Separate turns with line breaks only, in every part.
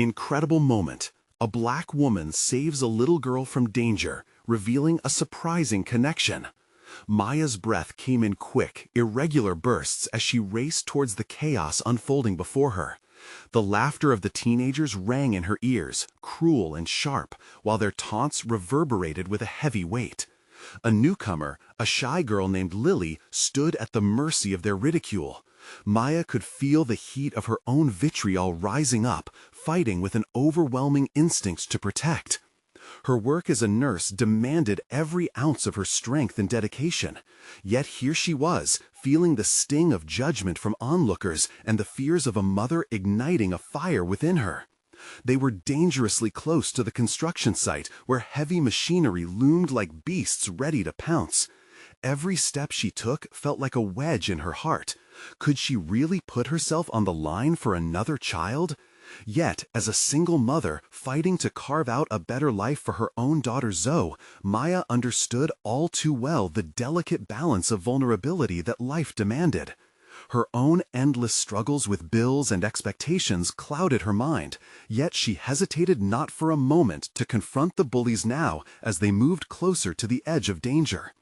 Incredible moment. A black woman saves a little girl from danger, revealing a surprising connection. Maya's breath came in quick, irregular bursts as she raced towards the chaos unfolding before her. The laughter of the teenagers rang in her ears, cruel and sharp, while their taunts reverberated with a heavy weight. A newcomer, a shy girl named Lily, stood at the mercy of their ridicule. Maya could feel the heat of her own vitriol rising up, fighting with an overwhelming instinct to protect. Her work as a nurse demanded every ounce of her strength and dedication. Yet here she was, feeling the sting of judgment from onlookers and the fears of a mother igniting a fire within her. They were dangerously close to the construction site, where heavy machinery loomed like beasts ready to pounce. Every step she took felt like a wedge in her heart. Could she really put herself on the line for another child? Yet, as a single mother fighting to carve out a better life for her own daughter Zoe, Maya understood all too well the delicate balance of vulnerability that life demanded. Her own endless struggles with bills and expectations clouded her mind, yet she hesitated not for a moment to confront the bullies now as they moved closer to the edge of danger.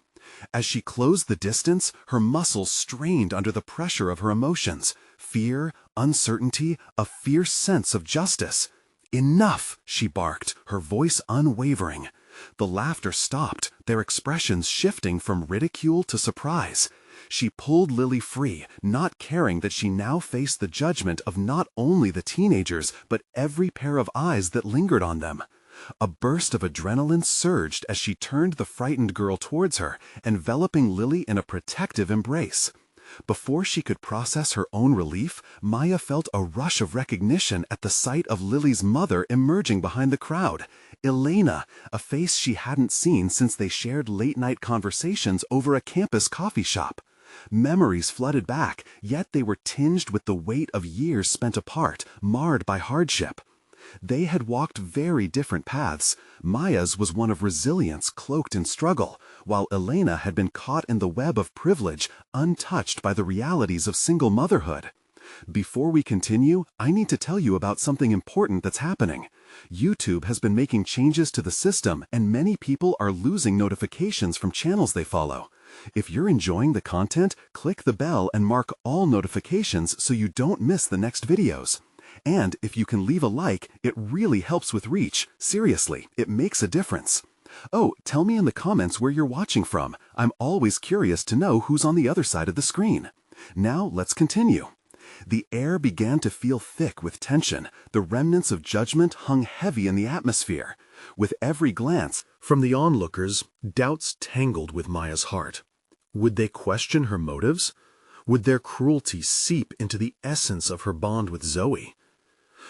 As she closed the distance, her muscles strained under the pressure of her emotions: fear, uncertainty, a fierce sense of justice. "Enough!" she barked, her voice unwavering. The laughter stopped, their expressions shifting from ridicule to surprise. She pulled Lily free, not caring that she now faced the judgment of not only the teenagers, but every pair of eyes that lingered on them. A burst of adrenaline surged as she turned the frightened girl towards her, enveloping Lily in a protective embrace. Before she could process her own relief, Maya felt a rush of recognition at the sight of Lily's mother emerging behind the crowd. Elena, a face she hadn't seen since they shared late-night conversations over a campus coffee shop. Memories flooded back, yet they were tinged with the weight of years spent apart, marred by hardship. They had walked very different paths. Maya's was one of resilience cloaked in struggle, while Elena had been caught in the web of privilege, untouched by the realities of single motherhood. Before we continue, I need to tell you about something important that's happening. YouTube has been making changes to the system, and many people are losing notifications from channels they follow. If you're enjoying the content, click the bell and mark all notifications so you don't miss the next videos. And if you can leave a like, it really helps with reach. Seriously, it makes a difference. Oh, tell me in the comments where you're watching from. I'm always curious to know who's on the other side of the screen. Now let's continue. The air began to feel thick with tension. The remnants of judgment hung heavy in the atmosphere. With every glance from the onlookers, doubts tangled with Maya's heart. Would they question her motives? Would their cruelty seep into the essence of her bond with Zoe?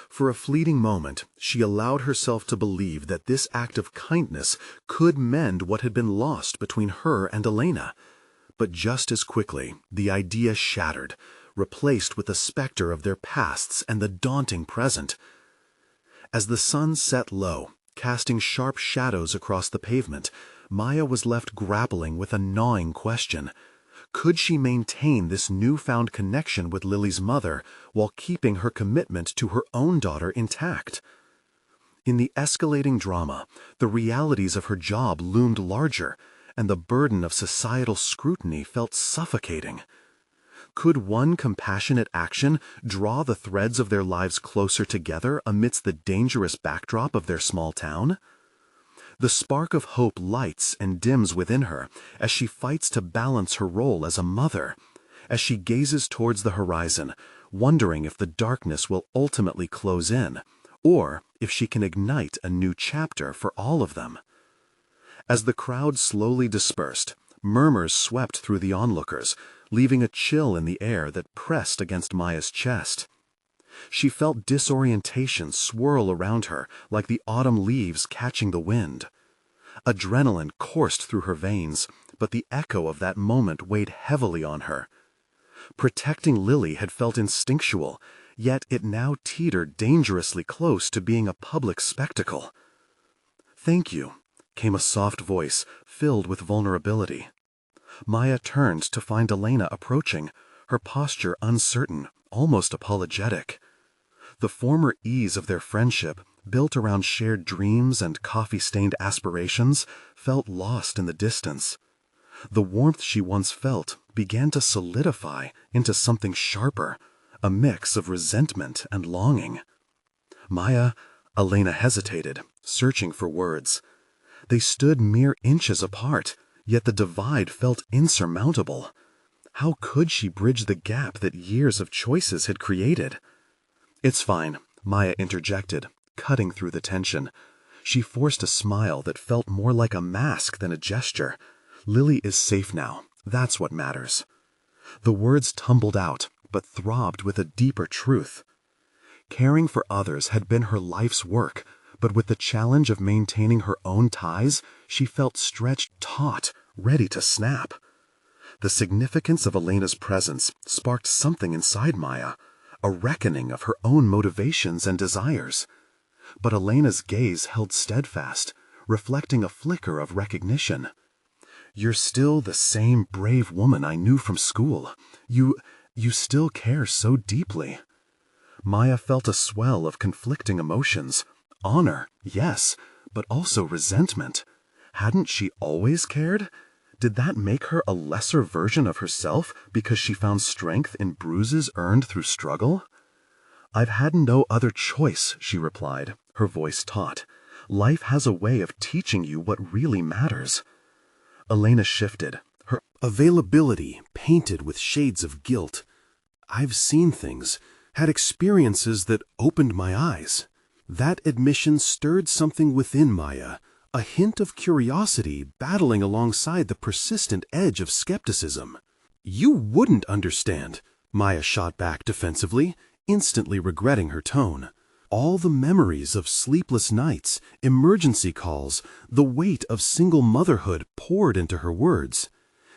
For a fleeting moment, she allowed herself to believe that this act of kindness could mend what had been lost between her and Elena. But just as quickly, the idea shattered, replaced with the specter of their pasts and the daunting present. As the sun set low, casting sharp shadows across the pavement, Maya was left grappling with a gnawing question. Could she maintain this newfound connection with Lily's mother while keeping her commitment to her own daughter intact? In the escalating drama, the realities of her job loomed larger, and the burden of societal scrutiny felt suffocating. Could one compassionate action draw the threads of their lives closer together amidst the dangerous backdrop of their small town? The spark of hope lights and dims within her as she fights to balance her role as a mother, as she gazes towards the horizon, wondering if the darkness will ultimately close in, or if she can ignite a new chapter for all of them. As the crowd slowly dispersed, murmurs swept through the onlookers, leaving a chill in the air that pressed against Maya's chest. She felt disorientation swirl around her like the autumn leaves catching the wind. Adrenaline coursed through her veins, but the echo of that moment weighed heavily on her. Protecting Lily had felt instinctual, yet it now teetered dangerously close to being a public spectacle. "Thank you," came a soft voice filled with vulnerability. Maya turned to find Elena approaching, her posture uncertain, almost apologetic. The former ease of their friendship, built around shared dreams and coffee-stained aspirations, felt lost in the distance. The warmth she once felt began to solidify into something sharper, a mix of resentment and longing. Elena hesitated, searching for words. They stood mere inches apart, yet the divide felt insurmountable. How could she bridge the gap that years of choices had created? "It's fine," Maya interjected, cutting through the tension. She forced a smile that felt more like a mask than a gesture. "Lily is safe now. That's what matters." The words tumbled out, but throbbed with a deeper truth. Caring for others had been her life's work, but with the challenge of maintaining her own ties, she felt stretched taut, ready to snap. The significance of Elena's presence sparked something inside Maya, a reckoning of her own motivations and desires. But Elena's gaze held steadfast, reflecting a flicker of recognition. "You're still the same brave woman I knew from school. You still care so deeply." Maya felt a swell of conflicting emotions. Honor, yes, but also resentment. Hadn't she always cared? Did that make her a lesser version of herself because she found strength in bruises earned through struggle? "I've had no other choice," she replied, her voice taut. "Life has a way of teaching you what really matters." Elena shifted, her availability painted with shades of guilt. "I've seen things, had experiences that opened my eyes." That admission stirred something within Maya, a hint of curiosity battling alongside the persistent edge of skepticism. "You wouldn't understand," Maya shot back defensively, instantly regretting her tone. All the memories of sleepless nights, emergency calls, the weight of single motherhood poured into her words.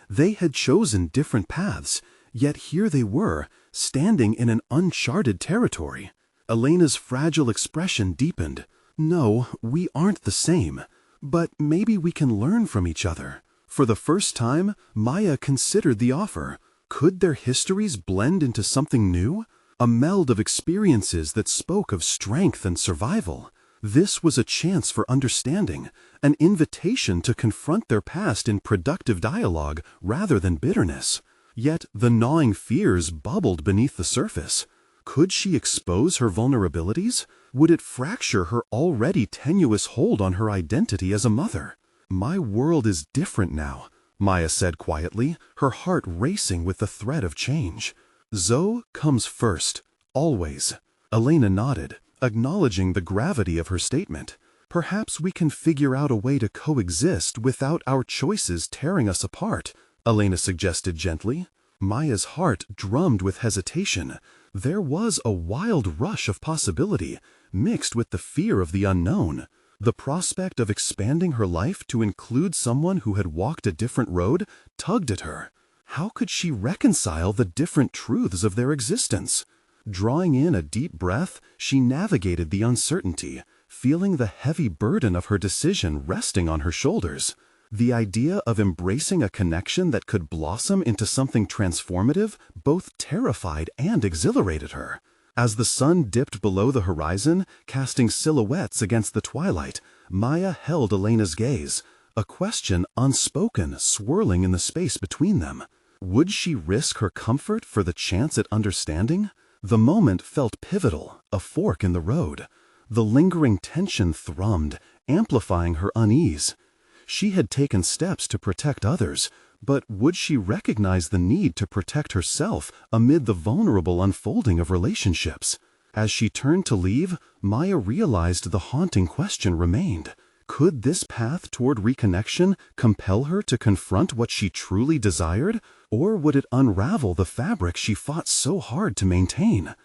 They had chosen different paths, yet here they were, standing in an uncharted territory. Elena's fragile expression deepened. "No, we aren't the same, but maybe we can learn from each other." For the first time, Maya considered the offer. Could their histories blend into something new? A meld of experiences that spoke of strength and survival. This was a chance for understanding, an invitation to confront their past in productive dialogue rather than bitterness. Yet the gnawing fears bubbled beneath the surface. Could she expose her vulnerabilities? Would it fracture her already tenuous hold on her identity as a mother? "My world is different now," Maya said quietly, her heart racing with the threat of change. "Zoe comes first, always." Elena nodded, acknowledging the gravity of her statement. "Perhaps we can figure out a way to coexist without our choices tearing us apart," Elena suggested gently. Maya's heart drummed with hesitation. There was a wild rush of possibility, mixed with the fear of the unknown. The prospect of expanding her life to include someone who had walked a different road tugged at her. How could she reconcile the different truths of their existence? Drawing in a deep breath, she navigated the uncertainty, feeling the heavy burden of her decision resting on her shoulders. The idea of embracing a connection that could blossom into something transformative both terrified and exhilarated her. As the sun dipped below the horizon, casting silhouettes against the twilight, Maya held Elena's gaze, a question unspoken swirling in the space between them. Would she risk her comfort for the chance at understanding? The moment felt pivotal, a fork in the road. The lingering tension thrummed, amplifying her unease. She had taken steps to protect others, but would she recognize the need to protect herself amid the vulnerable unfolding of relationships? As she turned to leave, Maya realized the haunting question remained. Could this path toward reconnection compel her to confront what she truly desired, or would it unravel the fabric she fought so hard to maintain?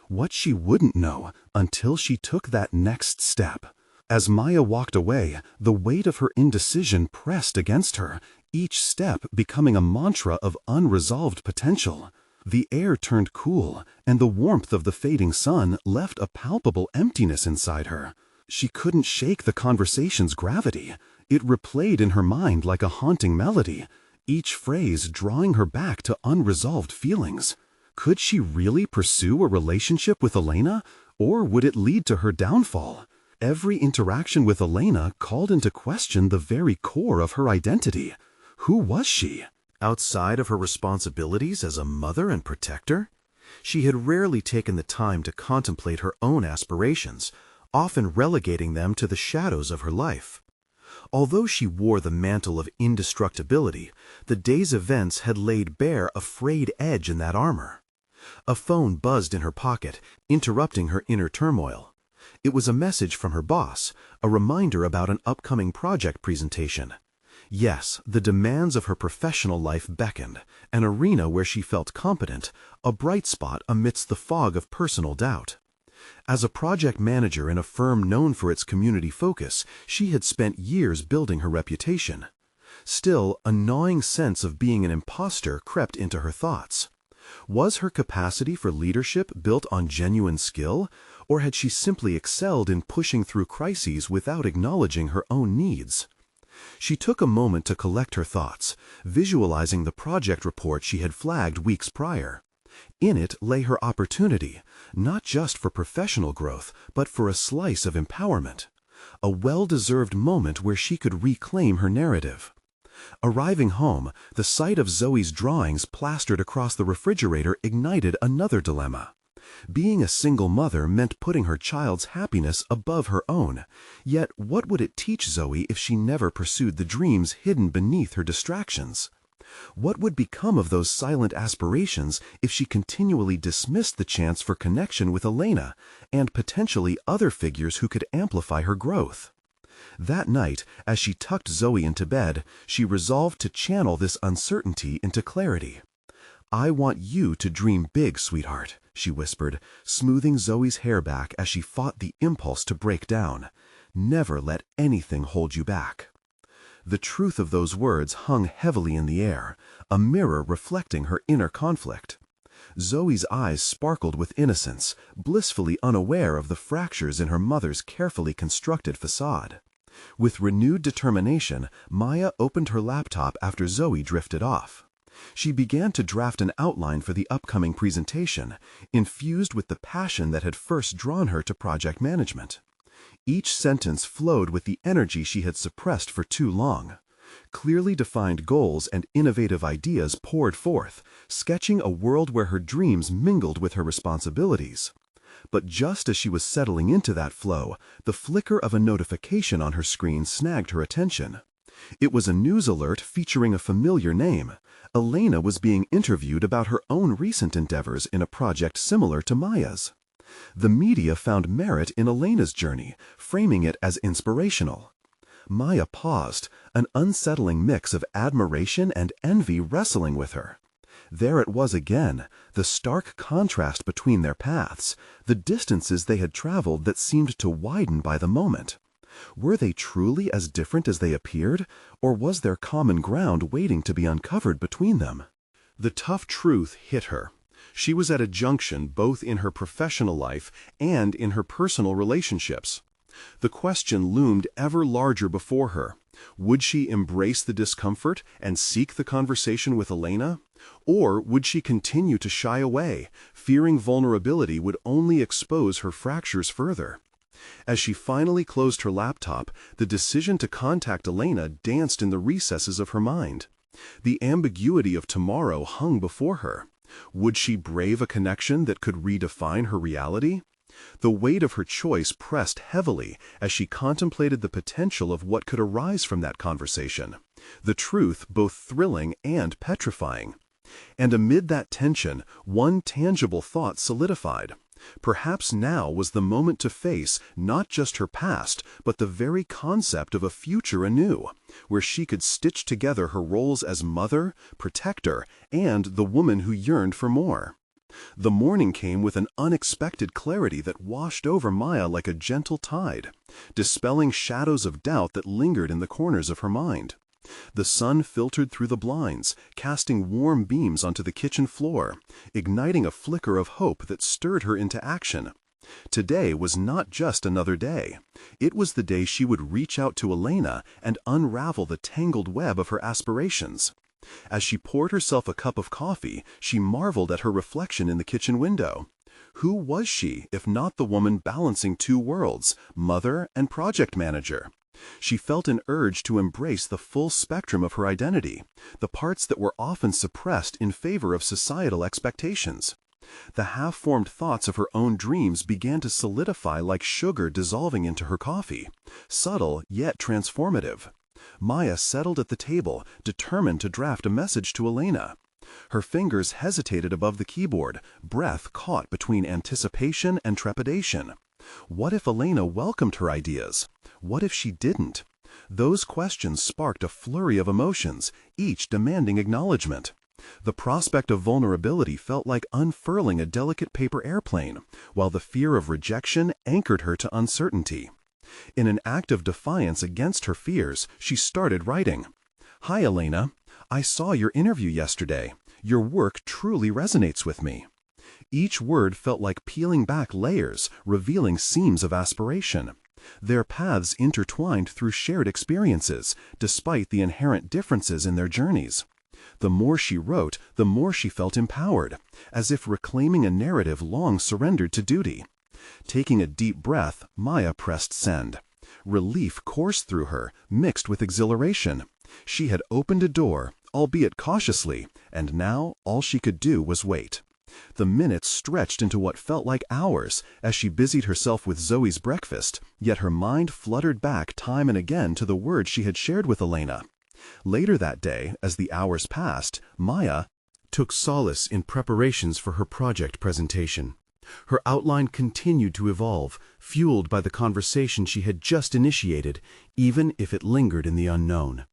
What she wouldn't know until she took that next step. As Maya walked away, the weight of her indecision pressed against her, each step becoming a mantra of unresolved potential. The air turned cool, and the warmth of the fading sun left a palpable emptiness inside her. She couldn't shake the conversation's gravity. It replayed in her mind like a haunting melody, each phrase drawing her back to unresolved feelings. Could she really pursue a relationship with Elena, Or would it lead to her downfall? Every interaction with Elena called into question the very core of her identity. Who was she? Outside of her responsibilities as a mother and protector? She had rarely taken the time to contemplate her own aspirations, often relegating them to the shadows of her life. Although she wore the mantle of indestructibility, the day's events had laid bare a frayed edge in that armor. A phone buzzed in her pocket, interrupting her inner turmoil. It was a message from her boss, a reminder about an upcoming project presentation. Yes, the demands of her professional life beckoned, an arena where she felt competent, a bright spot amidst the fog of personal doubt. As a project manager in a firm known for its community focus, she had spent years building her reputation. Still, a gnawing sense of being an imposter crept into her thoughts. Was her capacity for leadership built on genuine skill, or had she simply excelled in pushing through crises without acknowledging her own needs? She took a moment to collect her thoughts, visualizing the project report she had flagged weeks prior. In it lay her opportunity, not just for professional growth, but for a slice of empowerment. A well-deserved moment where she could reclaim her narrative. Arriving home, the sight of Zoe's drawings plastered across the refrigerator ignited another dilemma. Being a single mother meant putting her child's happiness above her own. Yet what would it teach Zoe if she never pursued the dreams hidden beneath her distractions? What would become of those silent aspirations if she continually dismissed the chance for connection with Elena and potentially other figures who could amplify her growth? That night, as she tucked Zoe into bed, she resolved to channel this uncertainty into clarity. "I want you to dream big, sweetheart," she whispered, smoothing Zoe's hair back as she fought the impulse to break down. "Never let anything hold you back." The truth of those words hung heavily in the air, a mirror reflecting her inner conflict. Zoe's eyes sparkled with innocence, blissfully unaware of the fractures in her mother's carefully constructed facade. With renewed determination, Maya opened her laptop after Zoe drifted off. She began to draft an outline for the upcoming presentation, infused with the passion that had first drawn her to project management. Each sentence flowed with the energy she had suppressed for too long. Clearly defined goals and innovative ideas poured forth, sketching a world where her dreams mingled with her responsibilities. But just as she was settling into that flow, the flicker of a notification on her screen snagged her attention. It was a news alert featuring a familiar name. Elena was being interviewed about her own recent endeavors in a project similar to Maya's. The media found merit in Elena's journey, framing it as inspirational. Maya paused, an unsettling mix of admiration and envy wrestling with her. There it was again, the stark contrast between their paths, the distances they had traveled that seemed to widen by the moment. Were they truly as different as they appeared, or was there common ground waiting to be uncovered between them? The tough truth hit her. She was at a junction both in her professional life and in her personal relationships. The question loomed ever larger before her. Would she embrace the discomfort and seek the conversation with Elena? Or would she continue to shy away, fearing vulnerability would only expose her fractures further? As she finally closed her laptop, the decision to contact Elena danced in the recesses of her mind. The ambiguity of tomorrow hung before her. Would she brave a connection that could redefine her reality? The weight of her choice pressed heavily as she contemplated the potential of what could arise from that conversation, the truth both thrilling and petrifying. And amid that tension, one tangible thought solidified. Perhaps now was the moment to face not just her past, but the very concept of a future anew, where she could stitch together her roles as mother, protector, and the woman who yearned for more. The morning came with an unexpected clarity that washed over Maya like a gentle tide, dispelling shadows of doubt that lingered in the corners of her mind. The sun filtered through the blinds, casting warm beams onto the kitchen floor, igniting a flicker of hope that stirred her into action. Today was not just another day. It was the day she would reach out to Elena and unravel the tangled web of her aspirations. As she poured herself a cup of coffee, she marveled at her reflection in the kitchen window. Who was she if not the woman balancing two worlds, mother and project manager? She felt an urge to embrace the full spectrum of her identity, the parts that were often suppressed in favor of societal expectations. The half-formed thoughts of her own dreams began to solidify like sugar dissolving into her coffee, subtle yet transformative. Maya settled at the table, determined to draft a message to Elena. Her fingers hesitated above the keyboard, breath caught between anticipation and trepidation. What if Elena welcomed her ideas? What if she didn't? Those questions sparked a flurry of emotions, each demanding acknowledgement. The prospect of vulnerability felt like unfurling a delicate paper airplane, while the fear of rejection anchored her to uncertainty. In an act of defiance against her fears, she started writing. "Hi, Elena. I saw your interview yesterday. Your work truly resonates with me." Each word felt like peeling back layers, revealing seams of aspiration. Their paths intertwined through shared experiences, despite the inherent differences in their journeys. The more she wrote, the more she felt empowered, as if reclaiming a narrative long surrendered to duty. Taking a deep breath, Maya pressed send. Relief coursed through her, mixed with exhilaration. She had opened a door, albeit cautiously, and now all she could do was wait. The minutes stretched into what felt like hours as she busied herself with Zoe's breakfast, yet her mind fluttered back time and again to the words she had shared with Elena. Later that day, as the hours passed, Maya took solace in preparations for her project presentation. Her outline continued to evolve, fueled by the conversation she had just initiated, even if it lingered in the unknown.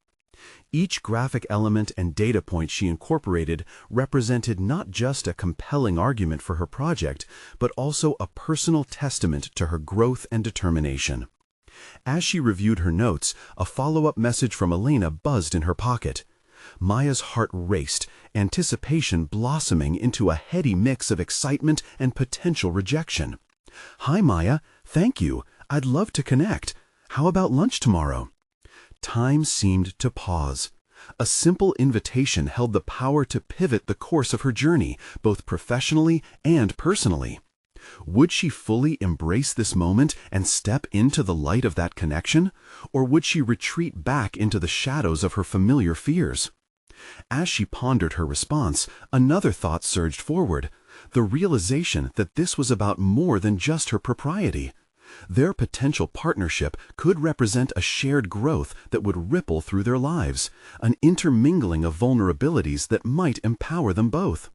Each graphic element and data point she incorporated represented not just a compelling argument for her project, but also a personal testament to her growth and determination. As she reviewed her notes, a follow-up message from Elena buzzed in her pocket. Maya's heart raced, anticipation blossoming into a heady mix of excitement and potential rejection. "Hi, Maya. Thank you. I'd love to connect. How about lunch tomorrow?" Time seemed to pause. A simple invitation held the power to pivot the course of her journey, both professionally and personally. Would she fully embrace this moment and step into the light of that connection, or would she retreat back into the shadows of her familiar fears? As she pondered her response, another thought surged forward, the realization that this was about more than just her propriety. Their potential partnership could represent a shared growth that would ripple through their lives, an intermingling of vulnerabilities that might empower them both.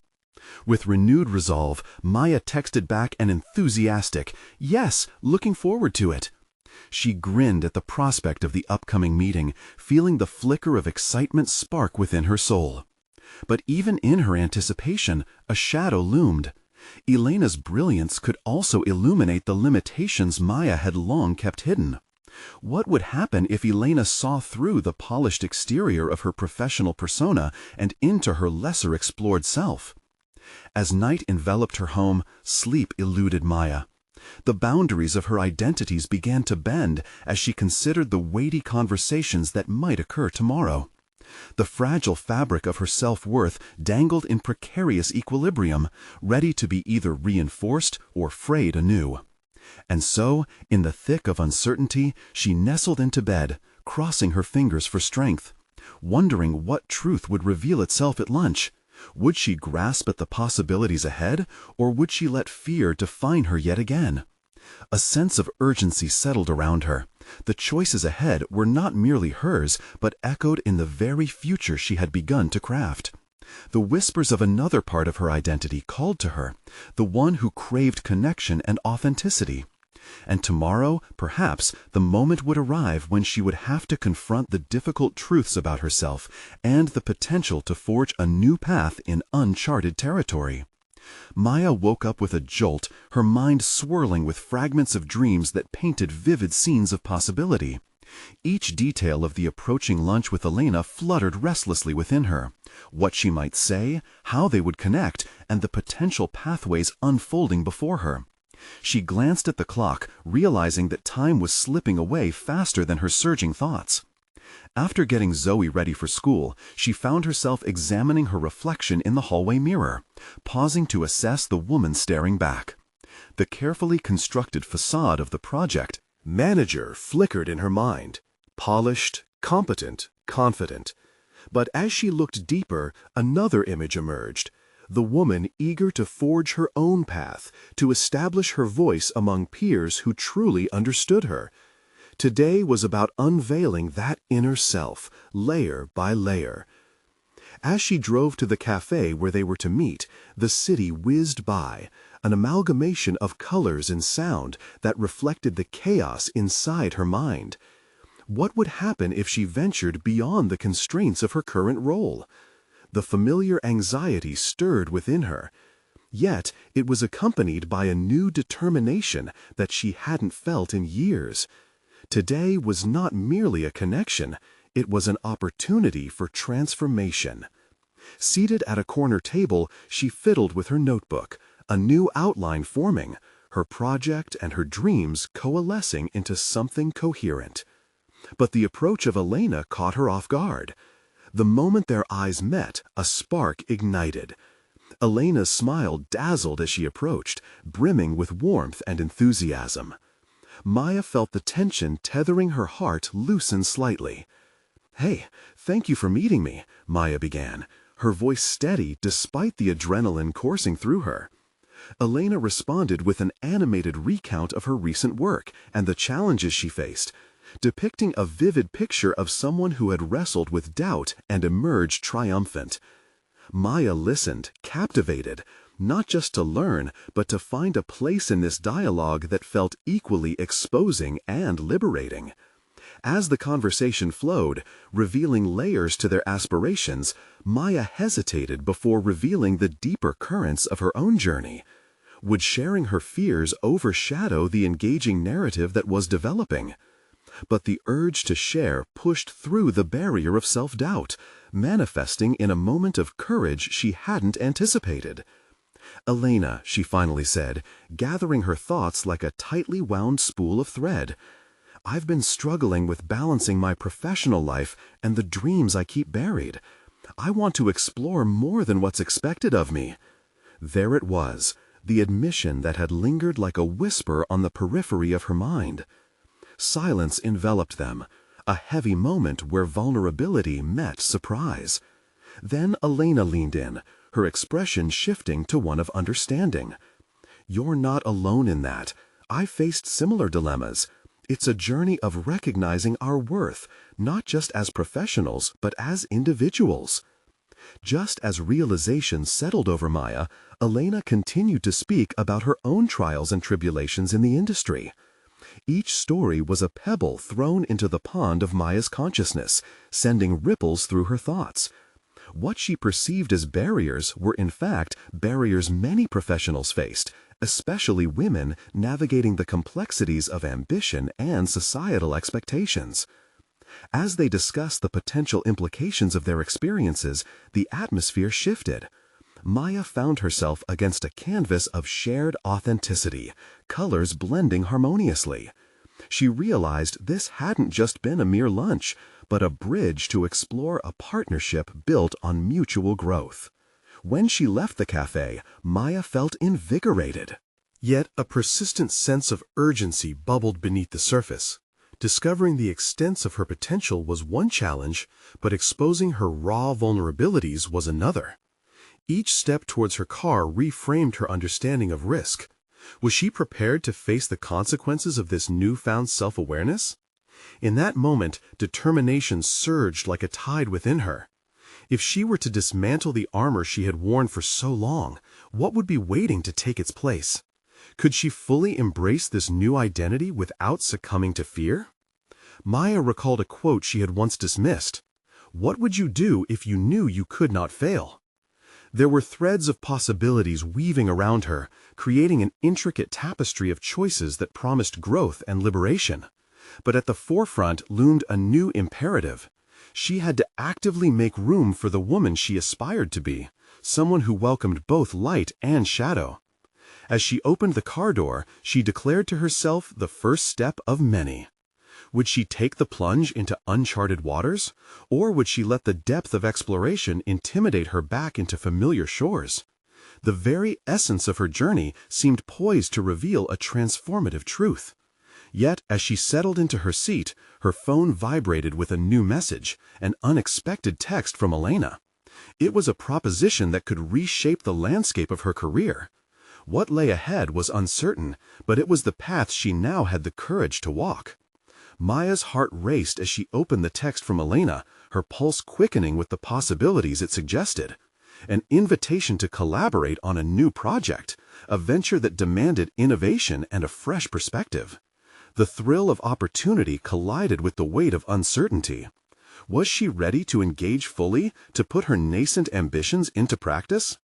With renewed resolve, Maya texted back an enthusiastic, "Yes, looking forward to it." She grinned at the prospect of the upcoming meeting, feeling the flicker of excitement spark within her soul. But even in her anticipation, a shadow loomed. Elena's brilliance could also illuminate the limitations Maya had long kept hidden. What would happen if Elena saw through the polished exterior of her professional persona and into her lesser explored self? As night enveloped her home, sleep eluded Maya. The boundaries of her identities began to bend as she considered the weighty conversations that might occur tomorrow. The fragile fabric of her self-worth dangled in precarious equilibrium, ready to be either reinforced or frayed anew. And so, in the thick of uncertainty, she nestled into bed, crossing her fingers for strength, wondering what truth would reveal itself at lunch. Would she grasp at the possibilities ahead, or would she let fear define her yet again? A sense of urgency settled around her. The choices ahead were not merely hers, but echoed in the very future she had begun to craft. The whispers of another part of her identity called to her, the one who craved connection and authenticity. And tomorrow, perhaps, the moment would arrive when she would have to confront the difficult truths about herself and the potential to forge a new path in uncharted territory. Maya woke up with a jolt, her mind swirling with fragments of dreams that painted vivid scenes of possibility. Each detail of the approaching lunch with Elena fluttered restlessly within her. What she might say, how they would connect, and the potential pathways unfolding before her. She glanced at the clock, realizing that time was slipping away faster than her surging thoughts. After getting Zoe ready for school, she found herself examining her reflection in the hallway mirror, pausing to assess the woman staring back. The carefully constructed facade of the project manager flickered in her mind, polished, competent, confident. But as she looked deeper, another image emerged, the woman eager to forge her own path, to establish her voice among peers who truly understood her. Today was about unveiling that inner self, layer by layer. As she drove to the cafe where they were to meet, the city whizzed by, an amalgamation of colors and sound that reflected the chaos inside her mind. What would happen if she ventured beyond the constraints of her current role? The familiar anxiety stirred within her. Yet it was accompanied by a new determination that she hadn't felt in years. Today was not merely a connection, it was an opportunity for transformation. Seated at a corner table, she fiddled with her notebook, a new outline forming, her project and her dreams coalescing into something coherent. But the approach of Elena caught her off guard. The moment their eyes met, a spark ignited. Elena's smile dazzled as she approached, brimming with warmth and enthusiasm. Maya felt the tension tethering her heart loosen slightly. "Hey, thank you for meeting me," Maya began, her voice steady despite the adrenaline coursing through her. Elena responded with an animated recount of her recent work and the challenges she faced, depicting a vivid picture of someone who had wrestled with doubt and emerged triumphant. Maya listened, captivated, not just to learn, but to find a place in this dialogue that felt equally exposing and liberating. As the conversation flowed, revealing layers to their aspirations, Maya hesitated before revealing the deeper currents of her own journey. Would sharing her fears overshadow the engaging narrative that was developing? But the urge to share pushed through the barrier of self-doubt, manifesting in a moment of courage she hadn't anticipated. "Elena," she finally said, gathering her thoughts like a tightly wound spool of thread, "I've been struggling with balancing my professional life and the dreams I keep buried. I want to explore more than what's expected of me." There it was, the admission that had lingered like a whisper on the periphery of her mind. Silence enveloped them, a heavy moment where vulnerability met surprise. Then Elena leaned in, her expression shifting to one of understanding. "You're not alone in that. I faced similar dilemmas. It's a journey of recognizing our worth, not just as professionals, but as individuals." Just as realization settled over Maya, Elena continued to speak about her own trials and tribulations in the industry. Each story was a pebble thrown into the pond of Maya's consciousness, sending ripples through her thoughts. What she perceived as barriers were in fact barriers many professionals faced, especially women navigating the complexities of ambition and societal expectations. As they discussed the potential implications of their experiences, the atmosphere shifted. Maya found herself against a canvas of shared authenticity, colors blending harmoniously. She realized this hadn't just been a mere lunch, but a bridge to explore a partnership built on mutual growth. When she left the cafe, Maya felt invigorated. Yet a persistent sense of urgency bubbled beneath the surface. Discovering the extent of her potential was one challenge, but exposing her raw vulnerabilities was another. Each step towards her car reframed her understanding of risk. Was she prepared to face the consequences of this newfound self-awareness? In that moment, determination surged like a tide within her. If she were to dismantle the armor she had worn for so long, what would be waiting to take its place? Could she fully embrace this new identity without succumbing to fear? Maya recalled a quote she had once dismissed. "What would you do if you knew you could not fail?" There were threads of possibilities weaving around her, creating an intricate tapestry of choices that promised growth and liberation. But at the forefront loomed a new imperative. She had to actively make room for the woman she aspired to be, someone who welcomed both light and shadow. As she opened the car door, she declared to herself the first step of many. Would she take the plunge into uncharted waters, or would she let the depth of exploration intimidate her back into familiar shores? The very essence of her journey seemed poised to reveal a transformative truth. Yet, as she settled into her seat, her phone vibrated with a new message, an unexpected text from Elena. It was a proposition that could reshape the landscape of her career. What lay ahead was uncertain, but it was the path she now had the courage to walk. Maya's heart raced as she opened the text from Elena, her pulse quickening with the possibilities it suggested. An invitation to collaborate on a new project, a venture that demanded innovation and a fresh perspective. The thrill of opportunity collided with the weight of uncertainty. Was she ready to engage fully, to put her nascent ambitions into practice?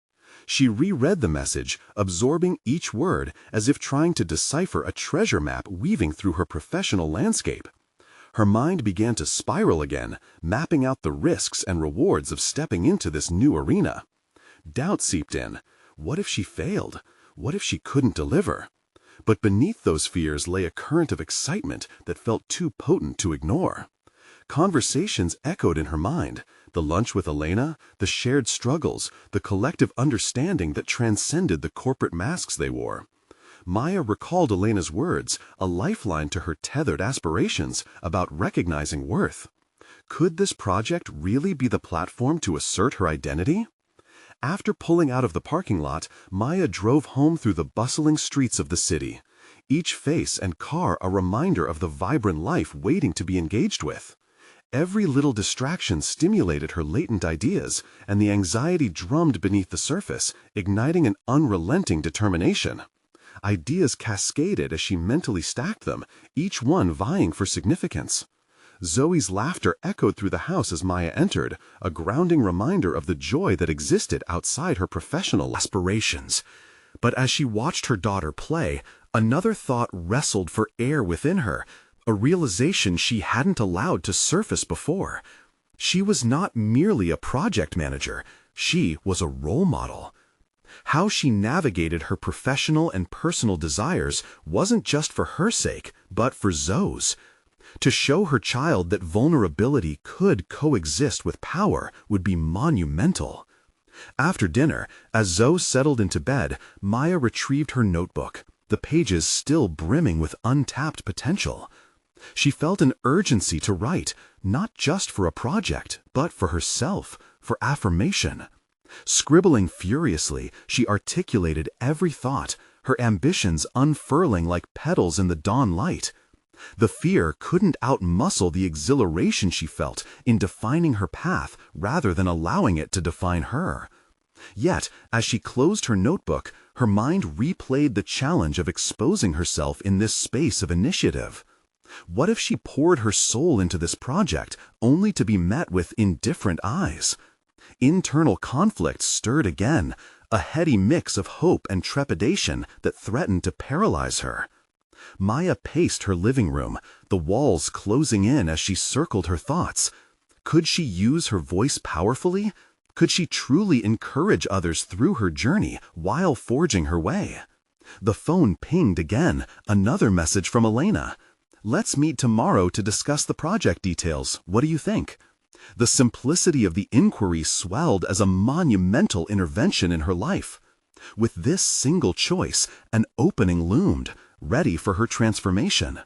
She reread the message, absorbing each word as if trying to decipher a treasure map weaving through her professional landscape. Her mind began to spiral again, mapping out the risks and rewards of stepping into this new arena. Doubt seeped in. What if she failed? What if she couldn't deliver? But beneath those fears lay a current of excitement that felt too potent to ignore. Conversations echoed in her mind, the lunch with Elena, the shared struggles, the collective understanding that transcended the corporate masks they wore. Maya recalled Elena's words, a lifeline to her tethered aspirations about recognizing worth. Could this project really be the platform to assert her identity? After pulling out of the parking lot, Maya drove home through the bustling streets of the city. Each face and car a reminder of the vibrant life waiting to be engaged with. Every little distraction stimulated her latent ideas, and the anxiety drummed beneath the surface, igniting an unrelenting determination. Ideas cascaded as she mentally stacked them, each one vying for significance. Zoe's laughter echoed through the house as Maya entered, a grounding reminder of the joy that existed outside her professional aspirations. But as she watched her daughter play, another thought wrestled for air within her, a realization she hadn't allowed to surface before. She was not merely a project manager, she was a role model. How she navigated her professional and personal desires wasn't just for her sake, but for Zoe's. To show her child that vulnerability could coexist with power would be monumental. After dinner, as Zoe settled into bed, Maya retrieved her notebook, the pages still brimming with untapped potential. She felt an urgency to write, not just for a project, but for herself, for affirmation. Scribbling furiously, she articulated every thought, her ambitions unfurling like petals in the dawn light. The fear couldn't outmuscle the exhilaration she felt in defining her path rather than allowing it to define her. Yet, as she closed her notebook, her mind replayed the challenge of exposing herself in this space of initiative. What if she poured her soul into this project only to be met with indifferent eyes? Internal conflict stirred again, a heady mix of hope and trepidation that threatened to paralyze her. Maya paced her living room, the walls closing in as she circled her thoughts. Could she use her voice powerfully? Could she truly encourage others through her journey while forging her way? The phone pinged again, another message from Elena. "Let's meet tomorrow to discuss the project details. What do you think?" The simplicity of the inquiry swelled as a monumental intervention in her life. With this single choice, an opening loomed, ready for her transformation.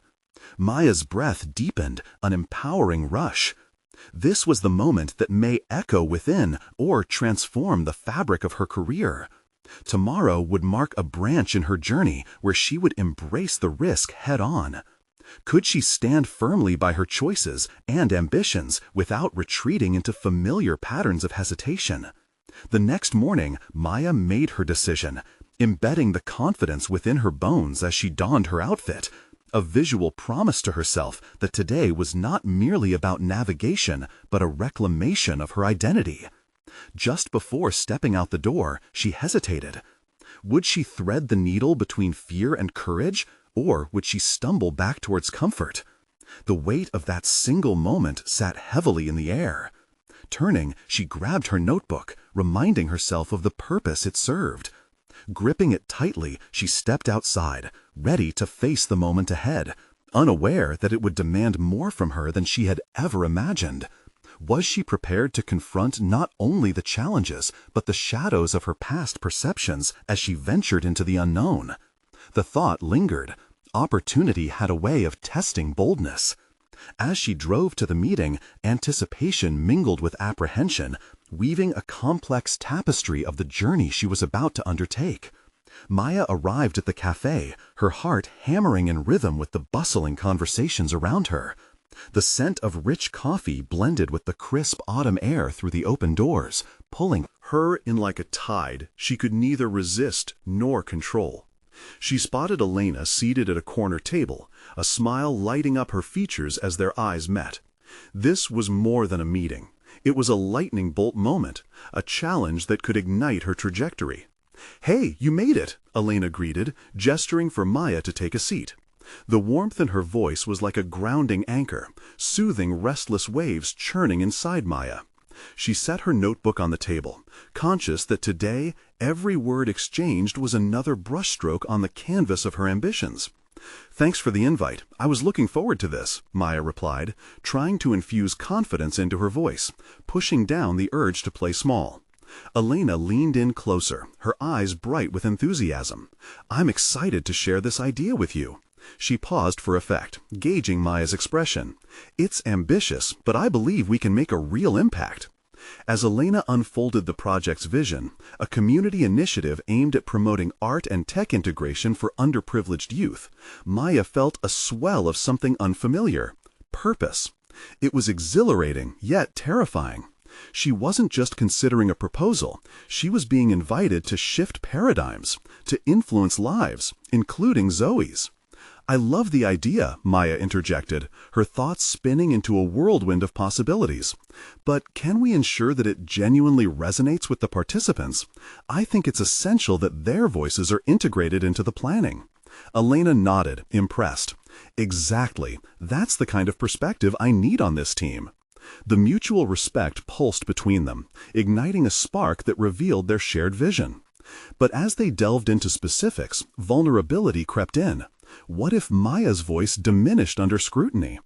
Maya's breath deepened, an empowering rush. This was the moment that may echo within or transform the fabric of her career. Tomorrow would mark a branch in her journey where she would embrace the risk head-on. Could she stand firmly by her choices and ambitions without retreating into familiar patterns of hesitation? The next morning, Maya made her decision, embedding the confidence within her bones as she donned her outfit, a visual promise to herself that today was not merely about navigation, but a reclamation of her identity. Just before stepping out the door, she hesitated. Would she thread the needle between fear and courage, or would she stumble back towards comfort? The weight of that single moment sat heavily in the air. Turning, she grabbed her notebook, reminding herself of the purpose it served. Gripping it tightly, she stepped outside, ready to face the moment ahead, unaware that it would demand more from her than she had ever imagined. Was she prepared to confront not only the challenges, but the shadows of her past perceptions as she ventured into the unknown? The thought lingered. Opportunity had a way of testing boldness. As she drove to the meeting, anticipation mingled with apprehension, weaving a complex tapestry of the journey she was about to undertake. Maya arrived at the cafe, her heart hammering in rhythm with the bustling conversations around her. The scent of rich coffee blended with the crisp autumn air through the open doors, pulling her in like a tide she could neither resist nor control. She spotted Elena seated at a corner table, a smile lighting up her features as their eyes met. This was more than a meeting. It was a lightning bolt moment, a challenge that could ignite her trajectory. "Hey, you made it," Elena greeted, gesturing for Maya to take a seat. The warmth in her voice was like a grounding anchor, soothing restless waves churning inside Maya. She set her notebook on the table, conscious that today every word exchanged was another brushstroke on the canvas of her ambitions. "Thanks for the invite. I was looking forward to this," Maya replied, trying to infuse confidence into her voice, pushing down the urge to play small. Elena leaned in closer, her eyes bright with enthusiasm. "I'm excited to share this idea with you." She paused for effect, gauging Maya's expression. "It's ambitious, but I believe we can make a real impact." As Elena unfolded the project's vision, a community initiative aimed at promoting art and tech integration for underprivileged youth, Maya felt a swell of something unfamiliar: purpose. It was exhilarating, yet terrifying. She wasn't just considering a proposal, she was being invited to shift paradigms, to influence lives, including Zoe's. "I love the idea," Maya interjected, her thoughts spinning into a whirlwind of possibilities. "But can we ensure that it genuinely resonates with the participants? I think it's essential that their voices are integrated into the planning." Elena nodded, impressed. "Exactly. That's the kind of perspective I need on this team." The mutual respect pulsed between them, igniting a spark that revealed their shared vision. But as they delved into specifics, vulnerability crept in. What if Maya's voice diminished under scrutiny?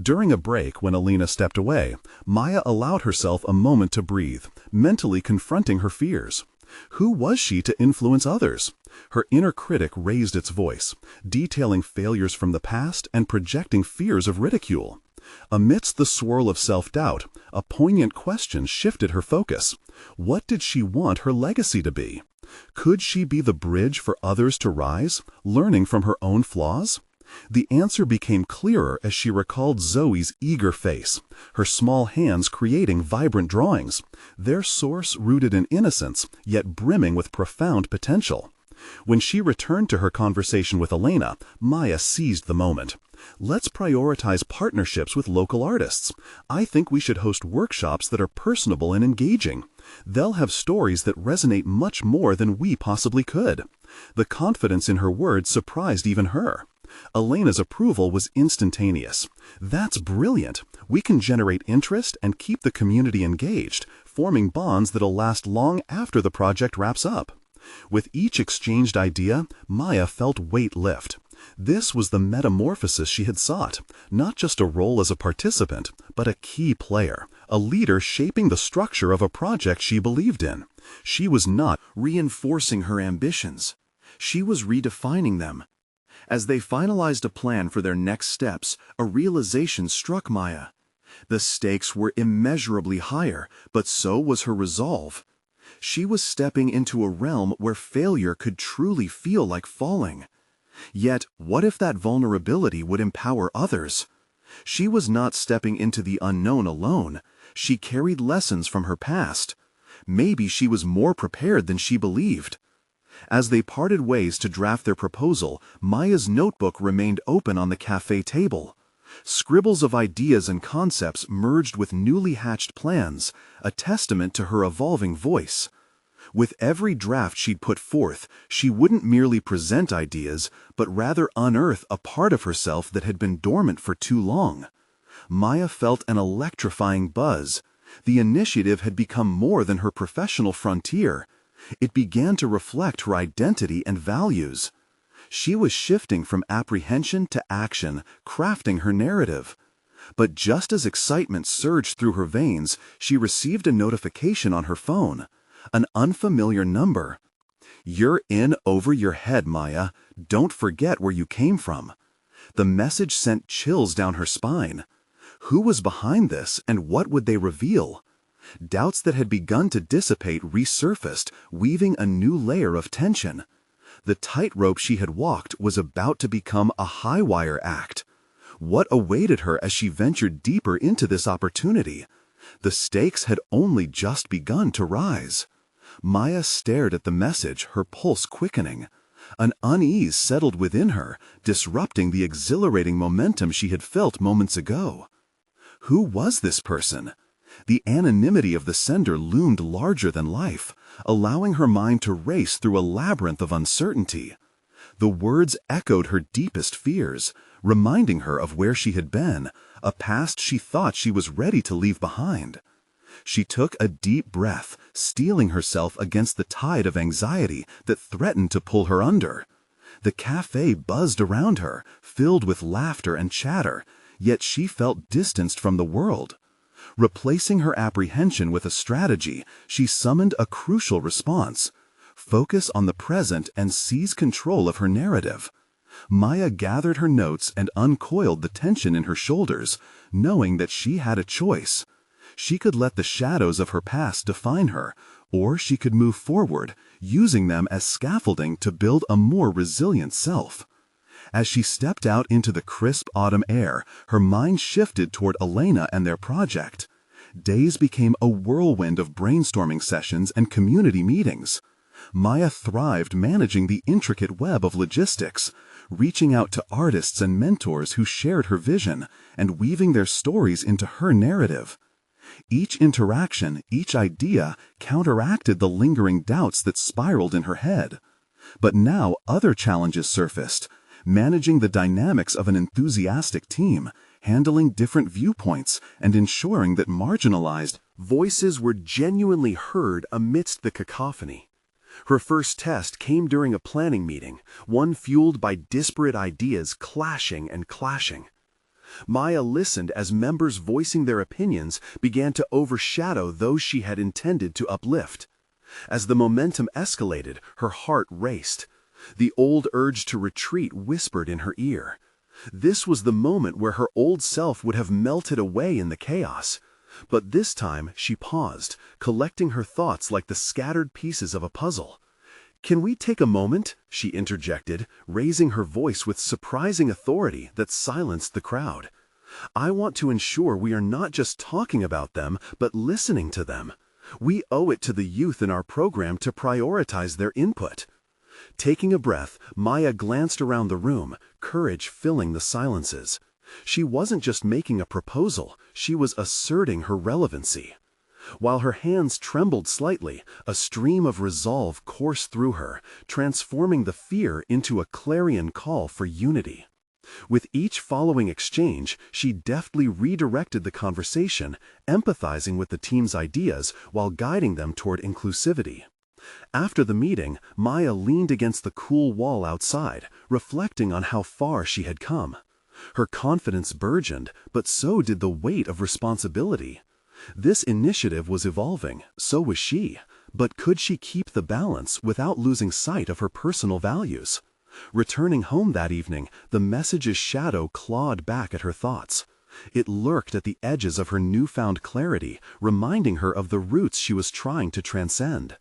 During a break, when Elena stepped away, Maya allowed herself a moment to breathe, mentally confronting her fears. Who was she to influence others? Her inner critic raised its voice, detailing failures from the past and projecting fears of ridicule. Amidst the swirl of self-doubt, a poignant question shifted her focus. What did she want her legacy to be? Could she be the bridge for others to rise, learning from her own flaws? The answer became clearer as she recalled Zoe's eager face, her small hands creating vibrant drawings, their source rooted in innocence, yet brimming with profound potential. When she returned to her conversation with Elena, Maya seized the moment. "Let's prioritize partnerships with local artists. I think we should host workshops that are personable and engaging. They'll have stories that resonate much more than we possibly could." The confidence in her words surprised even her. Elena's approval was instantaneous. "That's brilliant. We can generate interest and keep the community engaged, forming bonds that'll last long after the project wraps up." With each exchanged idea, Maya felt weight lift. This was the metamorphosis she had sought, not just a role as a participant, but a key player, a leader shaping the structure of a project she believed in. She was not reinforcing her ambitions. She was redefining them. As they finalized a plan for their next steps, a realization struck Maya. The stakes were immeasurably higher, but so was her resolve. She was stepping into a realm where failure could truly feel like falling. Yet, what if that vulnerability would empower others? She was not stepping into the unknown alone. She carried lessons from her past. Maybe she was more prepared than she believed. As they parted ways to draft their proposal, Maya's notebook remained open on the cafe table. Scribbles of ideas and concepts merged with newly hatched plans, a testament to her evolving voice. With every draft she'd put forth, she wouldn't merely present ideas, but rather unearth a part of herself that had been dormant for too long. Maya felt an electrifying buzz. The initiative had become more than her professional frontier. It began to reflect her identity and values. She was shifting from apprehension to action, crafting her narrative. But just as excitement surged through her veins, she received a notification on her phone. An unfamiliar number. "You're in over your head, Maya. Don't forget where you came from." The message sent chills down her spine. Who was behind this, and what would they reveal? Doubts that had begun to dissipate resurfaced, weaving a new layer of tension. The tightrope she had walked was about to become a high-wire act. What awaited her as she ventured deeper into this opportunity? The stakes had only just begun to rise. Maya stared at the message, her pulse quickening. An unease settled within her, disrupting the exhilarating momentum she had felt moments ago. Who was this person? The anonymity of the sender loomed larger than life, allowing her mind to race through a labyrinth of uncertainty. The words echoed her deepest fears, reminding her of where she had been, a past she thought she was ready to leave behind. She took a deep breath, steeling herself against the tide of anxiety that threatened to pull her under. The cafe buzzed around her, filled with laughter and chatter, yet she felt distanced from the world. Replacing her apprehension with a strategy, she summoned a crucial response. Focus on the present and seize control of her narrative. Maya gathered her notes and uncoiled the tension in her shoulders, knowing that she had a choice. She could let the shadows of her past define her, or she could move forward, using them as scaffolding to build a more resilient self. As she stepped out into the crisp autumn air, her mind shifted toward Elena and their project. Days became a whirlwind of brainstorming sessions and community meetings. Maya thrived managing the intricate web of logistics, reaching out to artists and mentors who shared her vision and weaving their stories into her narrative. Each interaction, each idea, counteracted the lingering doubts that spiraled in her head. But now other challenges surfaced. Managing the dynamics of an enthusiastic team, handling different viewpoints, and ensuring that marginalized voices were genuinely heard amidst the cacophony. Her first test came during a planning meeting, one fueled by disparate ideas clashing and clashing. Maya listened as members voicing their opinions began to overshadow those she had intended to uplift. As the momentum escalated, her heart raced. The old urge to retreat whispered in her ear. This was the moment where her old self would have melted away in the chaos. But this time she paused, collecting her thoughts like the scattered pieces of a puzzle. "Can we take a moment?" she interjected, raising her voice with surprising authority that silenced the crowd. "I want to ensure we are not just talking about them, but listening to them. We owe it to the youth in our program to prioritize their input." Taking a breath, Maya glanced around the room, courage filling the silences. She wasn't just making a proposal, she was asserting her relevancy. While her hands trembled slightly, a stream of resolve coursed through her, transforming the fear into a clarion call for unity. With each following exchange, she deftly redirected the conversation, empathizing with the team's ideas while guiding them toward inclusivity. After the meeting, Maya leaned against the cool wall outside, reflecting on how far she had come. Her confidence burgeoned, but so did the weight of responsibility. This initiative was evolving, so was she, but could she keep the balance without losing sight of her personal values? Returning home that evening, the message's shadow clawed back at her thoughts. It lurked at the edges of her newfound clarity, reminding her of the roots she was trying to transcend.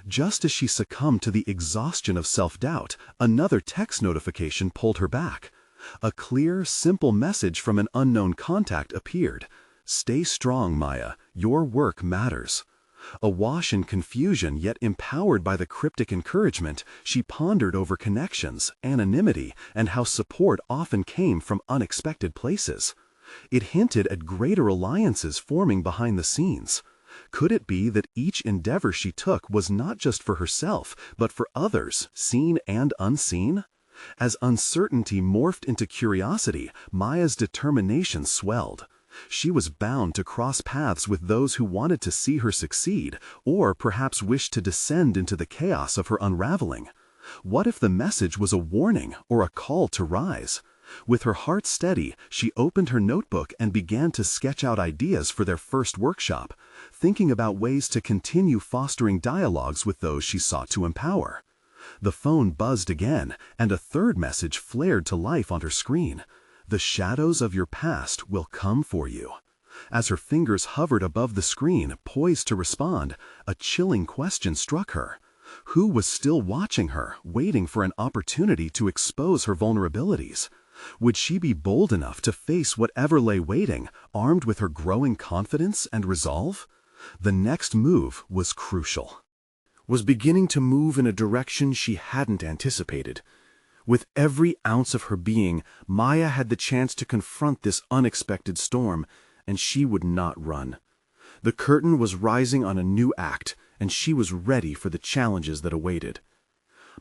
Just as she succumbed to the exhaustion of self-doubt, another text notification pulled her back. A clear, simple message from an unknown contact appeared. "Stay strong, Maya. Your work matters." Awash in confusion yet empowered by the cryptic encouragement, she pondered over connections, anonymity, and how support often came from unexpected places. It hinted at greater alliances forming behind the scenes. Could it be that each endeavor she took was not just for herself, but for others, seen and unseen? As uncertainty morphed into curiosity, Maya's determination swelled. She was bound to cross paths with those who wanted to see her succeed, or perhaps wished to descend into the chaos of her unraveling. What if the message was a warning or a call to rise? With her heart steady, she opened her notebook and began to sketch out ideas for their first workshop, thinking about ways to continue fostering dialogues with those she sought to empower. The phone buzzed again, and a third message flared to life on her screen. "The shadows of your past will come for you." As her fingers hovered above the screen, poised to respond, a chilling question struck her. Who was still watching her, waiting for an opportunity to expose her vulnerabilities? Would she be bold enough to face whatever lay waiting, armed with her growing confidence and resolve? The next move was crucial. Was beginning to move in a direction she hadn't anticipated. With every ounce of her being, Maya had the chance to confront this unexpected storm, and she would not run. The curtain was rising on a new act, and she was ready for the challenges that awaited.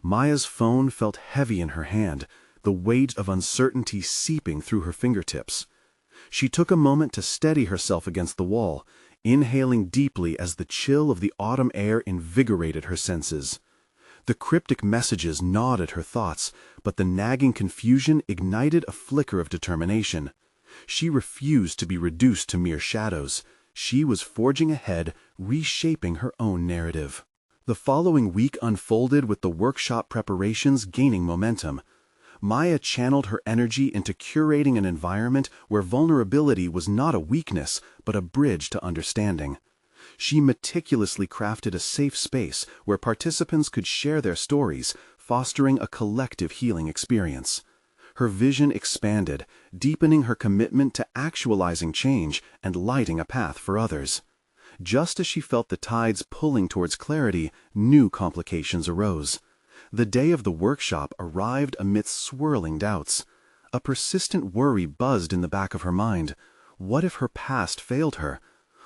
Maya's phone felt heavy in her hand, the weight of uncertainty seeping through her fingertips. She took a moment to steady herself against the wall, inhaling deeply as the chill of the autumn air invigorated her senses. The cryptic messages gnawed at her thoughts, but the nagging confusion ignited a flicker of determination. She refused to be reduced to mere shadows. She was forging ahead, reshaping her own narrative. The following week unfolded with the workshop preparations gaining momentum. Maya channeled her energy into curating an environment where vulnerability was not a weakness, but a bridge to understanding. She meticulously crafted a safe space where participants could share their stories, fostering a collective healing experience. Her vision expanded, deepening her commitment to actualizing change and lighting a path for others. Just as she felt the tides pulling towards clarity, new complications arose. The day of the workshop arrived amidst swirling doubts. A persistent worry buzzed in the back of her mind. What if her past failed her?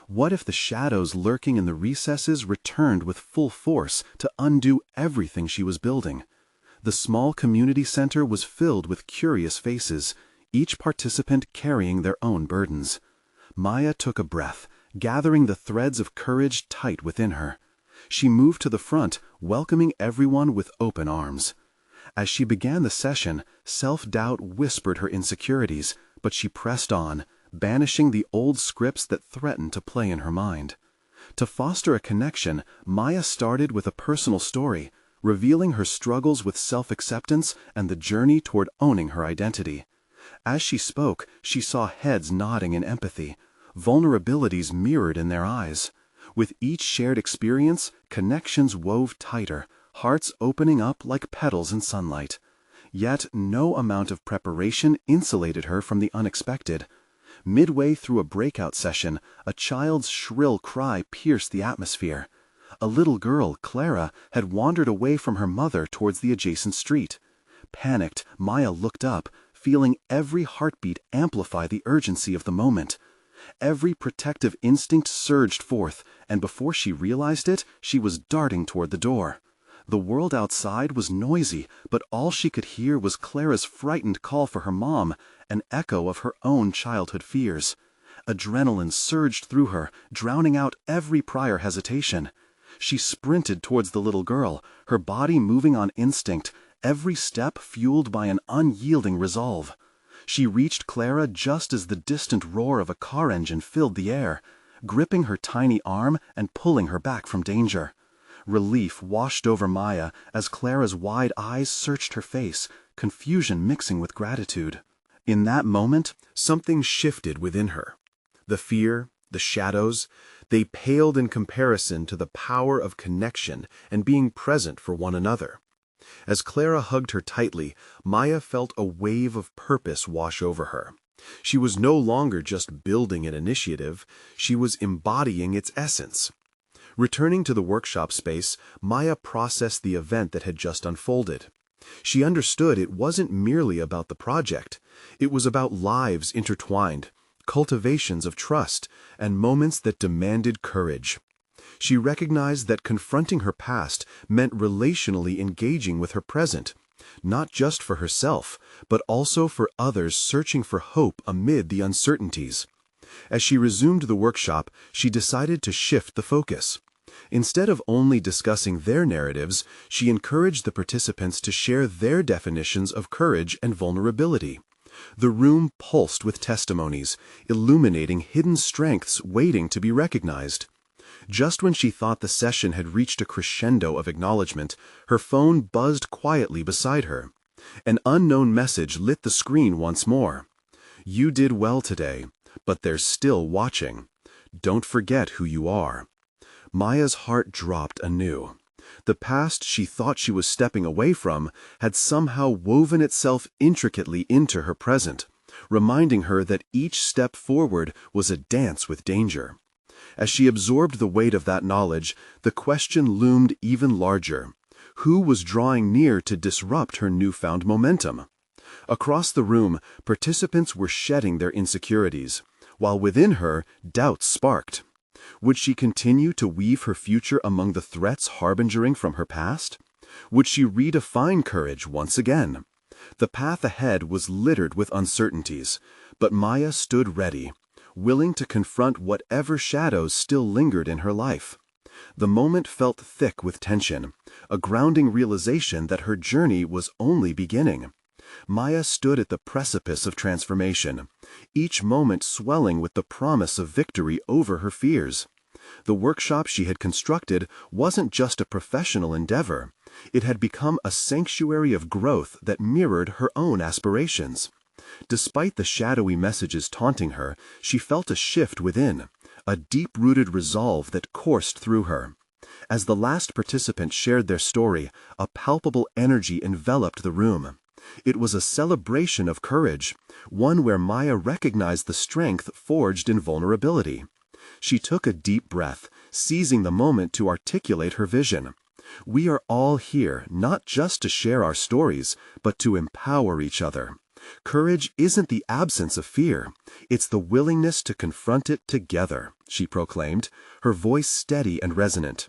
What if the shadows lurking in the recesses returned with full force to undo everything she was building? The small community center was filled with curious faces, each participant carrying their own burdens. Maya took a breath, gathering the threads of courage tight within her. She moved to the front, welcoming everyone with open arms. As she began the session, self-doubt whispered her insecurities, but she pressed on, banishing the old scripts that threatened to play in her mind. To foster a connection, Maya started with a personal story, revealing her struggles with self-acceptance and the journey toward owning her identity. As she spoke, she saw heads nodding in empathy, vulnerabilities mirrored in their eyes. With each shared experience, connections wove tighter, hearts opening up like petals in sunlight. Yet no amount of preparation insulated her from the unexpected. Midway through a breakout session, a child's shrill cry pierced the atmosphere. A little girl, Clara, had wandered away from her mother towards the adjacent street. Panicked, Maya looked up, feeling every heartbeat amplify the urgency of the moment. Every protective instinct surged forth, and before she realized it, she was darting toward the door. The world outside was noisy, but all she could hear was Clara's frightened call for her mom, an echo of her own childhood fears. Adrenaline surged through her, drowning out every prior hesitation. She sprinted towards the little girl, her body moving on instinct, every step fueled by an unyielding resolve. She reached Clara just as the distant roar of a car engine filled the air, gripping her tiny arm and pulling her back from danger. Relief washed over Maya as Clara's wide eyes searched her face, confusion mixing with gratitude. In that moment, something shifted within her. The fear, the shadows, they paled in comparison to the power of connection and being present for one another. As Clara hugged her tightly, Maya felt a wave of purpose wash over her. She was no longer just building an initiative, she was embodying its essence. Returning to the workshop space, Maya processed the event that had just unfolded. She understood it wasn't merely about the project. It was about lives intertwined, cultivations of trust, and moments that demanded courage. She recognized that confronting her past meant relationally engaging with her present, not just for herself, but also for others searching for hope amid the uncertainties. As she resumed the workshop, she decided to shift the focus. Instead of only discussing their narratives, she encouraged the participants to share their definitions of courage and vulnerability. The room pulsed with testimonies, illuminating hidden strengths waiting to be recognized. Just when she thought the session had reached a crescendo of acknowledgement, her phone buzzed quietly beside her. An unknown message lit the screen once more. "You did well today, but they're still watching. Don't forget who you are." Maya's heart dropped anew. The past she thought she was stepping away from had somehow woven itself intricately into her present, reminding her that each step forward was a dance with danger. As she absorbed the weight of that knowledge, the question loomed even larger. Who was drawing near to disrupt her newfound momentum? Across the room, participants were shedding their insecurities, while within her, doubts sparked. Would she continue to weave her future among the threats harbingering from her past? Would she redefine courage once again? The path ahead was littered with uncertainties, but Maya stood ready, willing to confront whatever shadows still lingered in her life. The moment felt thick with tension, a grounding realization that her journey was only beginning. Maya stood at the precipice of transformation, each moment swelling with the promise of victory over her fears. The workshop she had constructed wasn't just a professional endeavor. It had become a sanctuary of growth that mirrored her own aspirations. Despite the shadowy messages taunting her, she felt a shift within, a deep-rooted resolve that coursed through her. As the last participant shared their story, a palpable energy enveloped the room. It was a celebration of courage, one where Maya recognized the strength forged in vulnerability. She took a deep breath, seizing the moment to articulate her vision. We are all here not just to share our stories, but to empower each other. Courage isn't the absence of fear, it's the willingness to confront it together, she proclaimed, her voice steady and resonant.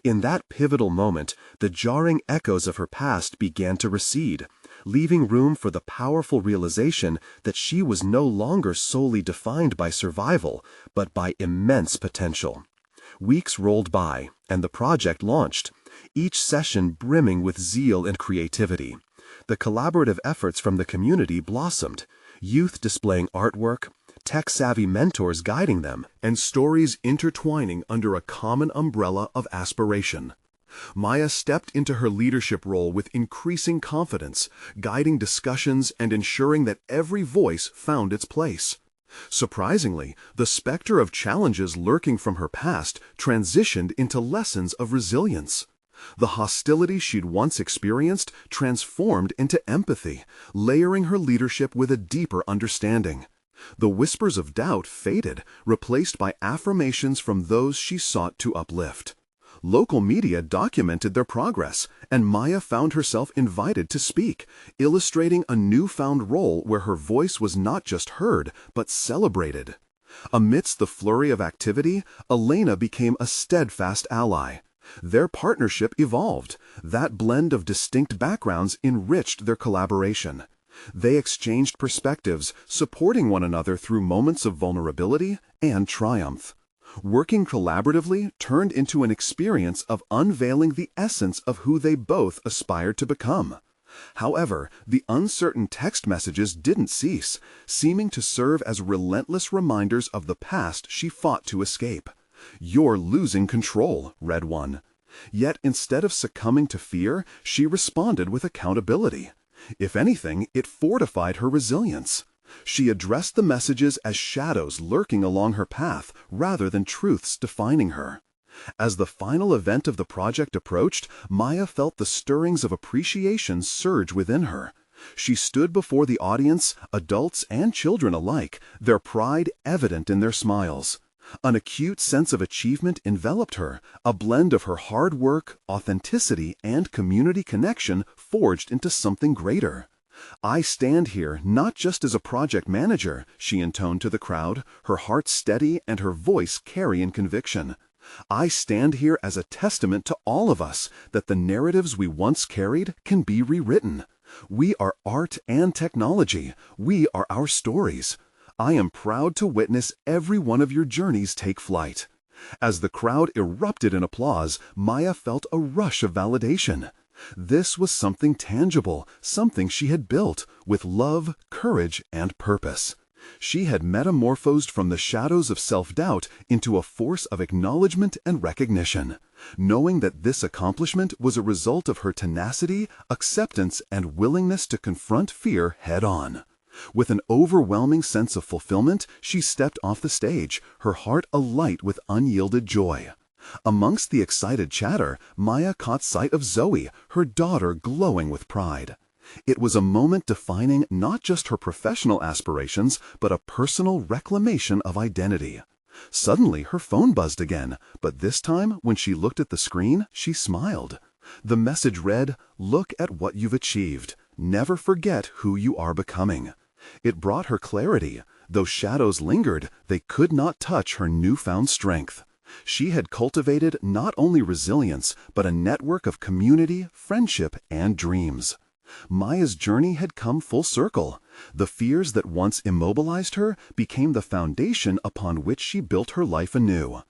In that pivotal moment, the jarring echoes of her past began to recede, leaving room for the powerful realization that she was no longer solely defined by survival, but by immense potential. Weeks rolled by, and the project launched, each session brimming with zeal and creativity. The collaborative efforts from the community blossomed, youth displaying artwork, tech-savvy mentors guiding them, and stories intertwining under a common umbrella of aspiration. Maya stepped into her leadership role with increasing confidence, guiding discussions and ensuring that every voice found its place. Surprisingly, the specter of challenges lurking from her past transitioned into lessons of resilience. The hostility she'd once experienced transformed into empathy, layering her leadership with a deeper understanding. The whispers of doubt faded, replaced by affirmations from those she sought to uplift. Local media documented their progress, and Maya found herself invited to speak, illustrating a newfound role where her voice was not just heard, but celebrated. Amidst the flurry of activity, Elena became a steadfast ally. Their partnership evolved. That blend of distinct backgrounds enriched their collaboration. They exchanged perspectives, supporting one another through moments of vulnerability and triumph. Working collaboratively turned into an experience of unveiling the essence of who they both aspired to become. However, the uncertain text messages didn't cease, seeming to serve as relentless reminders of the past she fought to escape. "You're losing control," read one. Yet instead of succumbing to fear, she responded with accountability. If anything, it fortified her resilience. She addressed the messages as shadows lurking along her path rather than truths defining her. As the final event of the project approached, Maya felt the stirrings of appreciation surge within her. She stood before the audience, adults and children alike, their pride evident in their smiles. An acute sense of achievement enveloped her, a blend of her hard work, authenticity, and community connection forged into something greater. "I stand here not just as a project manager," she intoned to the crowd, her heart steady and her voice carrying conviction. "I stand here as a testament to all of us that the narratives we once carried can be rewritten. We are art and technology. We are our stories. I am proud to witness every one of your journeys take flight." As the crowd erupted in applause, Maya felt a rush of validation. This was something tangible, something she had built, with love, courage, and purpose. She had metamorphosed from the shadows of self-doubt into a force of acknowledgement and recognition, knowing that this accomplishment was a result of her tenacity, acceptance, and willingness to confront fear head-on. With an overwhelming sense of fulfillment, she stepped off the stage, her heart alight with unyielded joy. Amongst the excited chatter, Maya caught sight of Zoe, her daughter glowing with pride. It was a moment defining not just her professional aspirations, but a personal reclamation of identity. Suddenly, her phone buzzed again, but this time, when she looked at the screen, she smiled. The message read, "Look at what you've achieved. Never forget who you are becoming." It brought her clarity. Though shadows lingered, they could not touch her newfound strength. She had cultivated not only resilience, but a network of community, friendship, and dreams. Maya's journey had come full circle. The fears that once immobilized her became the foundation upon which she built her life anew.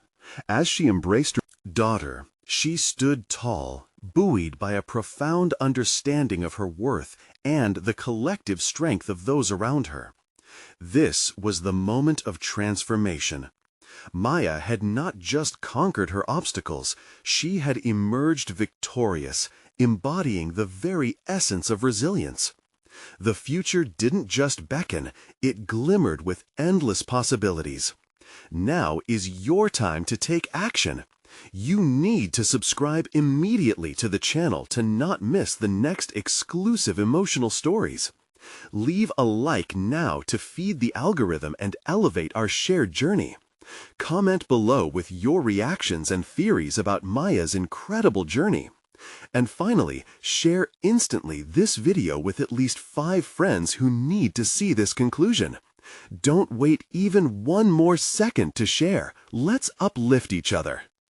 As she embraced her daughter, she stood tall, buoyed by a profound understanding of her worth and the collective strength of those around her. This was the moment of transformation. Maya had not just conquered her obstacles, she had emerged victorious, embodying the very essence of resilience. The future didn't just beckon, it glimmered with endless possibilities. Now is your time to take action. You need to subscribe immediately to the channel to not miss the next exclusive emotional stories. Leave a like now to feed the algorithm and elevate our shared journey. Comment below with your reactions and theories about Maya's incredible journey. And finally, share instantly this video with at least 5 friends who need to see this conclusion. Don't wait even one more second to share. Let's uplift each other.